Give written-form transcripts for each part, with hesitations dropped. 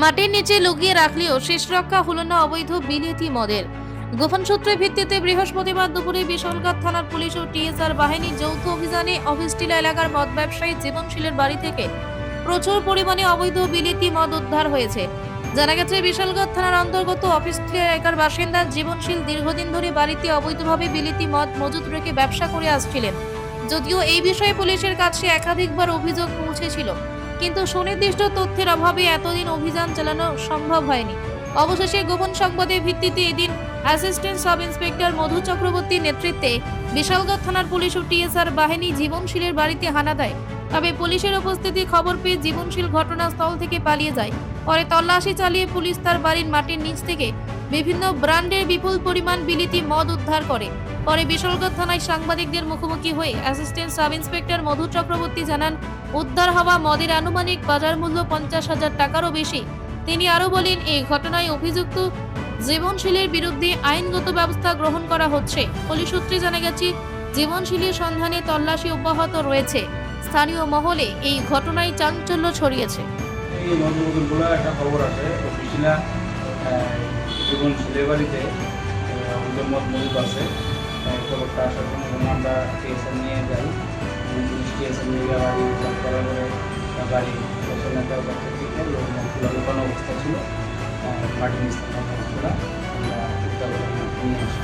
মাটির নিচে লুকিয়ে রাখলেও শেষ রক্ষা হলো না অবৈধ বিলেতি মদের। গোপন সূত্রের ভিত্তিতে বৃহস্পতিবার দুপুরে বিশালগড় থানার পুলিশ ও টিএসআর বাহিনীর যৌথ অভিযানে অফিসটিলা এলাকার মদ ব্যবসায়ী জীবনশীলের বাড়ি থেকে প্রচুর পরিমাণে অবৈধ বিলেতি মদ উদ্ধার হয়েছে। জানা গেছে, বিশালগড় থানার অন্তর্গত অফিসটিলা এলাকার বাসিন্দা জীবনশীল দীর্ঘদিন ধরে বাড়িতে অবৈধভাবে বিলেতি মদ মজুত রেখে ব্যবসা করে আসছিলেন। যদিও এই বিষয়ে পুলিশের কাছে একাধিকবার অভিযোগ পৌঁছেছিল, কিন্তু সুনির্দিষ্ট তথ্যের অভাবে এতদিন অভিযান চালানো সম্ভব হয়নি। অবশেষে গোপন সংবাদের ভিত্তিতে এদিন অ্যাসিস্ট্যান্ট সাব ইন্সপেক্টর মধু চক্রবর্তীর নেতৃত্বে বিশালগড় থানার পুলিশ ও টিএসআর বাহিনী জীবনশীলের বাড়িতে হানা দেয়। তবে পুলিশের উপস্থিতির খবর পেয়ে জীবনশীল ঘটনাস্থল থেকে পালিয়ে যায়। পরে তল্লাশি চালিয়ে পুলিশ তার বাড়ির মাটির নিচ থেকে বিভিন্ন ব্র্যান্ডের বিপুল পরিমাণ বিলিতি মদ উদ্ধার করে। পরে বিশালগড় থানায় সাংবাদিকদের মুখোমুখি হয়ে অ্যাসিস্ট্যান্ট সাব ইন্সপেক্টর মধু চক্রবর্তী জানান, উদ্ধার হওয়া মদের আনুমানিক বাজার মূল্য 50,000 টাকারও বেশি। তিনি আরও বলেন, এই ঘটনায় অভিযুক্ত জীবনশীলের বিরুদ্ধে আইনগত ব্যবস্থা গ্রহণ করা হচ্ছে। পুলিশ সূত্রে জানা গেছে, জীবনশীলের সন্ধানে তল্লাশি অব্যাহত রয়েছে। স্থানীয় মহলে এই ঘটনায় চাঞ্চল্য ছড়িয়েছে। এই মধুমধুরগুলো একটা খবর আছে, অফিসিলা জীবনশীলের বাড়িতে আমাদের মদ মজুদ আছে। খবরটা আসার জন্য আমরা টিএসএল নিয়ে যাই। টিএসএল নিয়ে বাড়ি করার পরে বাড়ি পছন্দের কাছে থেকে মদগুলো লুকানো অবস্থা ছিল, মাটির নিচ থেকে মদগুলো আমরা উদ্ধার করে নিয়ে আসি।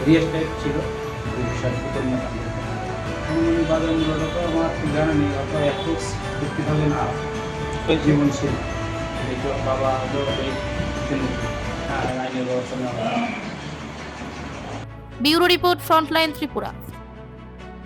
রিয়েস্টেট ছিল এই বিষয়ে বাজার মূল্যটা তো আমার ঠিক জানা নেই, অত অ্যাপ্রক্স 50,000 না জীবনশীল বাবা আইনের ব্যবস্থা নেওয়া। Bureau report, frontline Tripura.